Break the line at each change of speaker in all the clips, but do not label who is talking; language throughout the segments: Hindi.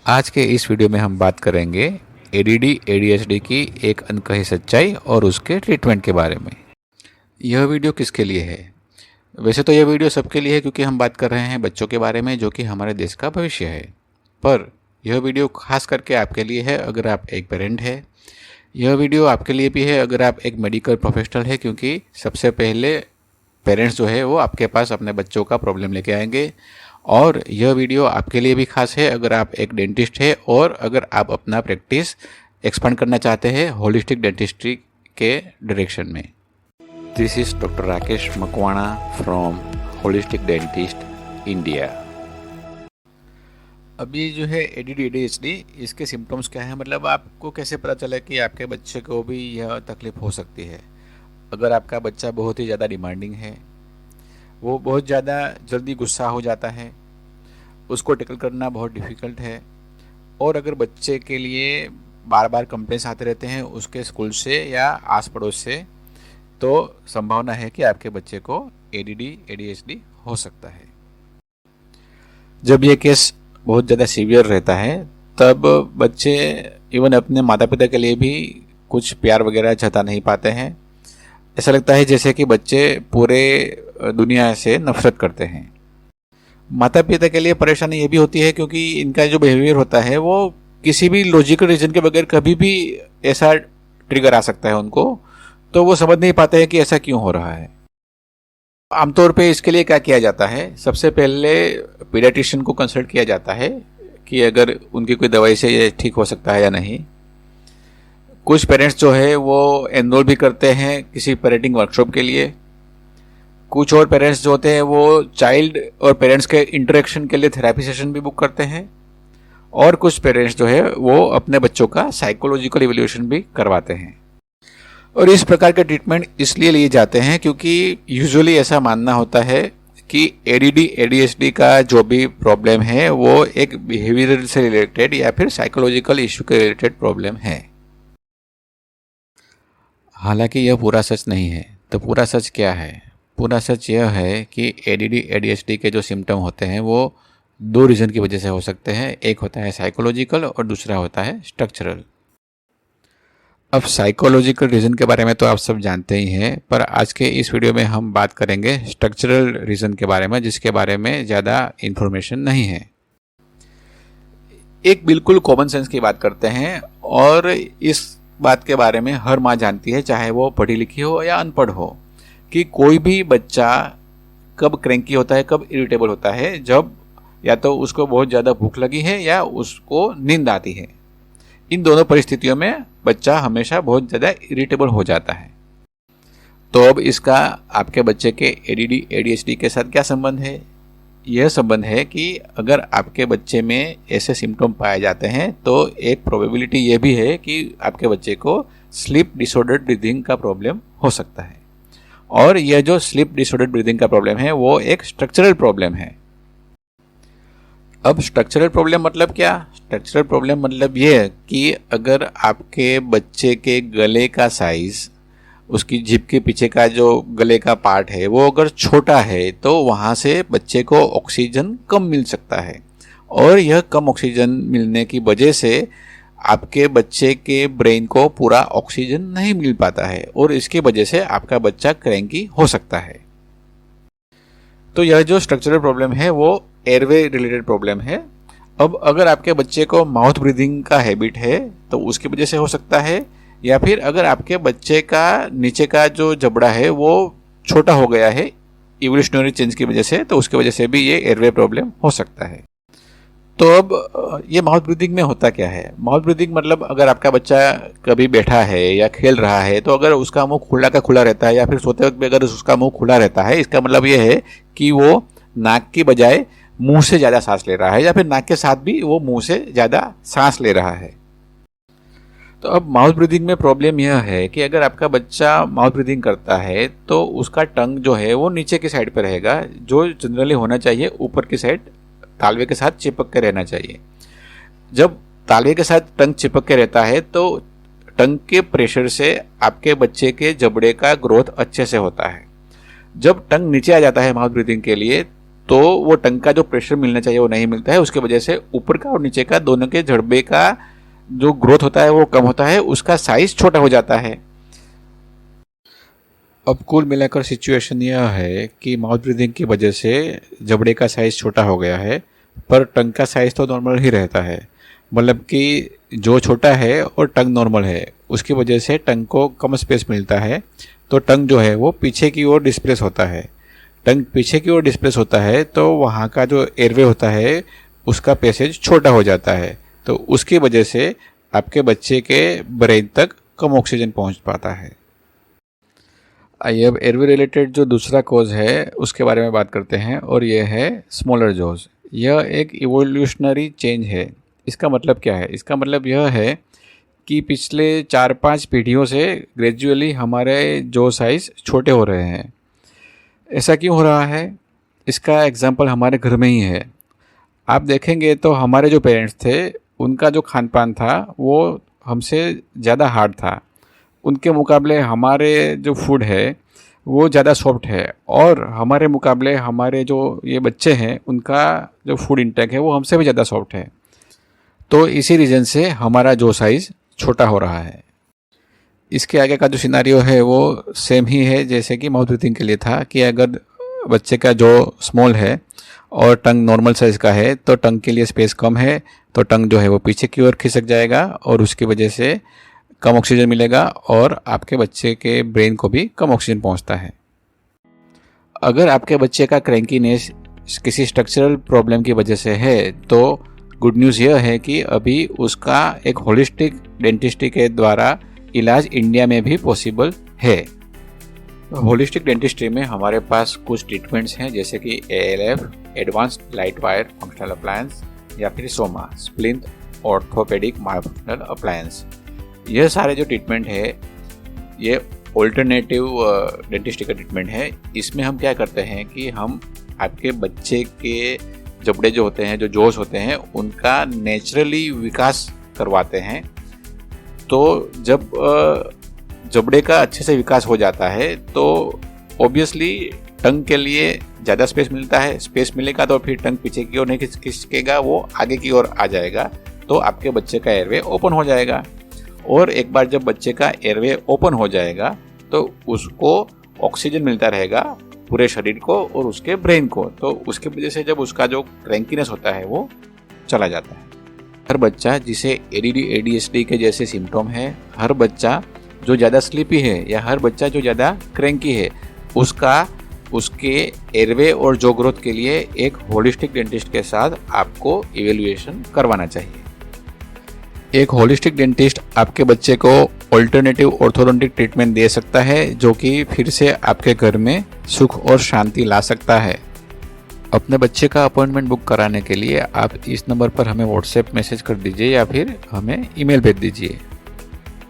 आज के इस वीडियो में हम बात करेंगे एडीडी एडीएचडी की एक अनकही सच्चाई और उसके ट्रीटमेंट के बारे में। यह वीडियो किसके लिए है? वैसे तो यह वीडियो सबके लिए है, क्योंकि हम बात कर रहे हैं बच्चों के बारे में जो कि हमारे देश का भविष्य है। पर यह वीडियो खास करके आपके लिए है अगर आप एक पेरेंट है। यह वीडियो आपके लिए भी है अगर आप एक मेडिकल प्रोफेशनल है, क्योंकि सबसे पहले पेरेंट्स जो है वो आपके पास अपने बच्चों का प्रॉब्लम लेके आएंगे। और यह वीडियो आपके लिए भी खास है अगर आप एक डेंटिस्ट है और अगर आप अपना प्रैक्टिस एक्सपांड करना चाहते हैं होलिस्टिक डेंटिस्ट्री के डायरेक्शन में। This is doctor Rakesh Makwana from holistic dentist India. अभी जो है एडीडी एडीएचडी, इसके सिम्टम्स क्या है, मतलब आपको कैसे पता चले कि आपके बच्चे को भी यह तकलीफ हो सकती है। अगर आपका बच्चा बहुत ही ज़्यादा डिमांडिंग है, वो बहुत ज़्यादा जल्दी गुस्सा हो जाता है, उसको टैकल करना बहुत डिफ़िकल्ट है, और अगर बच्चे के लिए बार बार कंप्लेंट्स आते रहते हैं उसके स्कूल से या आस पड़ोस से, तो संभावना है कि आपके बच्चे को एडीडी एडीएचडी हो सकता है। जब ये केस बहुत ज़्यादा सीवियर रहता है तब बच्चे इवन अपने माता पिता के लिए भी कुछ प्यार वगैरह जता नहीं पाते हैं। ऐसा लगता है जैसे कि बच्चे पूरे दुनिया से नफरत करते हैं। माता पिता के लिए परेशानी ये भी होती है क्योंकि इनका जो बिहेवियर होता है वो किसी भी लॉजिकल रीजन के बगैर कभी भी ऐसा ट्रिगर आ सकता है उनको, तो वो समझ नहीं पाते हैं कि ऐसा क्यों हो रहा है। आमतौर पे इसके लिए क्या किया जाता है, सबसे पहले पीडियाट्रिशियन को कंसल्ट किया जाता है कि अगर उनकी कोई दवाई से ये ठीक हो सकता है या नहीं। कुछ पेरेंट्स जो है वो एनरोल भी करते हैं किसी पेरेंटिंग वर्कशॉप के लिए। कुछ और पेरेंट्स जो होते हैं वो चाइल्ड और पेरेंट्स के इंटरेक्शन के लिए थेरेपी सेशन भी बुक करते हैं। और कुछ पेरेंट्स जो है वो अपने बच्चों का साइकोलॉजिकल इवैल्यूएशन भी करवाते हैं। और इस प्रकार के ट्रीटमेंट इसलिए लिए जाते हैं क्योंकि यूजुअली ऐसा मानना होता है कि एडीडी एडीएचडी का जो भी प्रॉब्लम है वो एक बिहेवियरल से रिलेटेड या फिर साइकोलॉजिकल इश्यू के रिलेटेड प्रॉब्लम है। हालांकि यह पूरा सच नहीं है। तो पूरा सच क्या है? पूरा सच यह है कि एडीडी एडीएचडी के जो सिम्टम होते हैं वो दो रीज़न की वजह से हो सकते हैं। एक होता है साइकोलॉजिकल और दूसरा होता है स्ट्रक्चरल। अब साइकोलॉजिकल रीज़न के बारे में तो आप सब जानते ही हैं, पर आज के इस वीडियो में हम बात करेंगे स्ट्रक्चरल रीज़न के बारे में, जिसके बारे में ज़्यादा इन्फॉर्मेशन नहीं है। एक बिल्कुल कॉमन सेंस की बात करते हैं, और इस बात के बारे में हर माँ जानती है, चाहे वो पढ़ी लिखी हो या अनपढ़ हो, कि कोई भी बच्चा कब क्रैंकी होता है, कब इरिटेबल होता है, जब या तो उसको बहुत ज़्यादा भूख लगी है या उसको नींद आती है। इन दोनों परिस्थितियों में बच्चा हमेशा बहुत ज़्यादा इरिटेबल हो जाता है। तो अब इसका आपके बच्चे के एडीडी एडीएचडी के साथ क्या संबंध है? यह संबंध है कि अगर आपके बच्चे में ऐसे सिम्टम पाए जाते हैं तो एक प्रोबेबिलिटी ये भी है कि आपके बच्चे को स्लीप डिसऑर्डर्ड ब्रीदिंग का प्रॉब्लम हो सकता है। और यह जो स्लीप डिसऑर्डर्ड ब्रीदिंग का प्रॉब्लम है वो एक स्ट्रक्चरल प्रॉब्लम है। अब स्ट्रक्चरल प्रॉब्लम मतलब क्या? स्ट्रक्चरल प्रॉब्लम मतलब ये कि अगर आपके बच्चे के गले का साइज, उसकी जिभ के पीछे का जो गले का पार्ट है वो अगर छोटा है तो वहाँ से बच्चे को ऑक्सीजन कम मिल सकता है, और यह कम ऑक्सीजन मिलने की वजह से आपके बच्चे के ब्रेन को पूरा ऑक्सीजन नहीं मिल पाता है, और इसकी वजह से आपका बच्चा क्रैंकी हो सकता है। तो यह जो स्ट्रक्चरल प्रॉब्लम है वो एयरवे रिलेटेड प्रॉब्लम है। अब अगर आपके बच्चे को माउथ ब्रीदिंग का हैबिट है तो उसकी वजह से हो सकता है, या फिर अगर आपके बच्चे का नीचे का जो जबड़ा है वो छोटा हो गया है इवोल्यूशनरी चेंज की वजह से, तो उसकी वजह से भी ये एयरवे प्रॉब्लम हो सकता है। तो अब ये माउथ ब्रीदिंग में होता क्या है? माउथ ब्रीदिंग मतलब अगर आपका बच्चा कभी बैठा है या खेल रहा है तो अगर उसका मुंह खुला का खुला रहता है, या फिर सोते वक्त भी अगर उसका मुंह खुला रहता है, इसका मतलब ये है कि वो नाक की बजाय मुंह से ज़्यादा सांस ले रहा है, या फिर नाक के साथ भी वो मुंह से ज़्यादा सांस ले रहा है। तो अब माउथ ब्रीदिंग में प्रॉब्लम यह है कि अगर आपका बच्चा माउथ ब्रीदिंग करता है तो उसका टंग जो है वो नीचे की साइड पर रहेगा, जो जनरली होना चाहिए ऊपर की साइड तालवे के साथ चिपक के रहना चाहिए। जब तालवे के साथ टंग चिपक के रहता है तो टंग के प्रेशर से आपके बच्चे के जबड़े का ग्रोथ अच्छे से होता है। जब टंग नीचे आ जाता है माउथ ब्रीदिंग के लिए तो वो टंग का जो प्रेशर मिलना चाहिए वो नहीं मिलता है। उसकी वजह से ऊपर का और नीचे का दोनों के जड़बे का जो ग्रोथ होता है वो कम होता है, उसका साइज छोटा हो जाता है। अब कुल मिलाकर सिचुएशन यह है कि माउथ ब्रीदिंग की वजह से जबड़े का साइज़ छोटा हो गया है, पर टंग का साइज़ तो नॉर्मल ही रहता है। मतलब कि जो छोटा है और टंग नॉर्मल है, उसकी वजह से टंग को कम स्पेस मिलता है, तो टंग जो है वो पीछे की ओर डिस्प्लेस होता है। टंग पीछे की ओर डिस्प्लेस होता है तो वहाँ का जो एयरवे होता है उसका पैसेज छोटा हो जाता है, तो उसकी वजह से आपके बच्चे के ब्रेन तक कम ऑक्सीजन पहुँच पाता है। आइए अब एयरवे रिलेटेड जो दूसरा कॉज है उसके बारे में बात करते हैं, और यह है स्मॉलर जॉज। यह एक इवोल्यूशनरी चेंज है। इसका मतलब क्या है? इसका मतलब यह है कि पिछले 4-5 पीढ़ियों से ग्रेजुअली हमारे जॉ साइज़ छोटे हो रहे हैं। ऐसा क्यों हो रहा है? इसका एग्जांपल हमारे घर में ही है। आप देखेंगे तो हमारे जो पेरेंट्स थे उनका जो खान पान था वो हमसे ज़्यादा हार्ड था। उनके मुकाबले हमारे जो फूड है वो ज़्यादा सॉफ्ट है, और हमारे मुकाबले हमारे जो ये बच्चे हैं उनका जो फूड इंटेक है वो हमसे भी ज़्यादा सॉफ्ट है। तो इसी रीज़न से हमारा जो साइज़ छोटा हो रहा है। इसके आगे का जो सिनारियो है वो सेम ही है जैसे कि माउथ ब्रीथिंग के लिए था, कि अगर बच्चे का जो स्मॉल है और टंग नॉर्मल साइज़ का है तो टंग के लिए स्पेस कम है, तो टंग जो है वो पीछे की ओर खिसक जाएगा और उसकी वजह से कम ऑक्सीजन मिलेगा और आपके बच्चे के ब्रेन को भी कम ऑक्सीजन पहुंचता है। अगर आपके बच्चे का क्रैंकीनेस किसी स्ट्रक्चरल प्रॉब्लम की वजह से है तो गुड न्यूज़ यह है कि अभी उसका एक होलिस्टिक डेंटिस्ट्री के द्वारा इलाज इंडिया में भी पॉसिबल है। होलिस्टिक डेंटिस्ट्री में हमारे पास कुछ ट्रीटमेंट्स हैं जैसे कि ALF advanced light wire functional appliance, या फिर सोमा स्प्लिंथ ऑर्थोपेडिक मायोफंक्शनल अप्लायंस। यह सारे जो ट्रीटमेंट है ये ऑल्टरनेटिव डेंटिस्ट्री का ट्रीटमेंट है। इसमें हम क्या करते हैं कि हम आपके बच्चे के जबड़े जो होते हैं, जो जॉस होते हैं, उनका नेचुरली विकास करवाते हैं। तो जब जबड़े का अच्छे से विकास हो जाता है तो ऑब्वियसली टंग के लिए ज़्यादा स्पेस मिलता है। स्पेस मिलेगा तो फिर टंग पीछे की ओर नहीं खिसकेगा, वो आगे की ओर आ जाएगा, तो आपके बच्चे का एयरवे ओपन हो जाएगा। और एक बार जब बच्चे का एयरवे ओपन हो जाएगा तो उसको ऑक्सीजन मिलता रहेगा पूरे शरीर को और उसके ब्रेन को, तो उसकी वजह से जब उसका जो क्रैंकीनेस होता है वो चला जाता है। हर बच्चा जिसे ADD ADHD के जैसे सिम्टम है, हर बच्चा जो ज़्यादा स्लीपी है या हर बच्चा जो ज़्यादा क्रैंकी है, उसके एयरवे और जॉ ग्रोथ के लिए एक होलिस्टिक डेंटिस्ट के साथ आपको इवेल्युएशन करवाना चाहिए। एक होलिस्टिक डेंटिस्ट आपके बच्चे को ऑल्टरनेटिव ऑर्थोडोंटिक ट्रीटमेंट दे सकता है जो कि फिर से आपके घर में सुख और शांति ला सकता है। अपने बच्चे का अपॉइंटमेंट बुक कराने के लिए आप इस नंबर पर हमें व्हाट्सएप मैसेज कर दीजिए या फिर हमें ईमेल भेज दीजिए।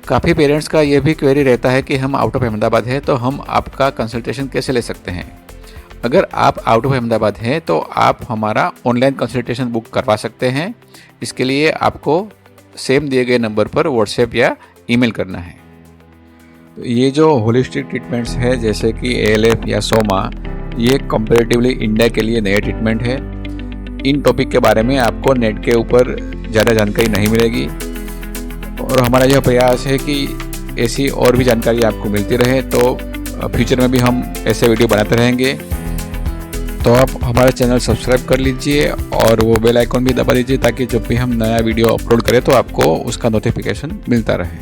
काफ़ी पेरेंट्स का ये भी क्वेरी रहता है कि हम आउट ऑफ अहमदाबाद है तो हम आपका कंसल्टेशन कैसे ले सकते हैं। अगर आप आउट ऑफ अहमदाबाद हैं तो आप हमारा ऑनलाइन कंसल्टेशन बुक करवा सकते हैं। इसके लिए आपको सेम दिए गए नंबर पर व्हाट्सएप या ईमेल करना है। तो ये जो होलिस्टिक ट्रीटमेंट्स है जैसे कि ALF या सोमा, ये कंपैरेटिवली इंडिया के लिए नए ट्रीटमेंट है। इन टॉपिक के बारे में आपको नेट के ऊपर ज़्यादा जानकारी नहीं मिलेगी, और हमारा यह प्रयास है कि ऐसी और भी जानकारी आपको मिलती रहे। तो फ्यूचर में भी हम ऐसे वीडियो बनाते रहेंगे। तो आप हमारा चैनल सब्सक्राइब कर लीजिए और वो बेल आइकॉन भी दबा दीजिए ताकि जब भी हम नया वीडियो अपलोड करें तो आपको उसका नोटिफिकेशन मिलता रहे।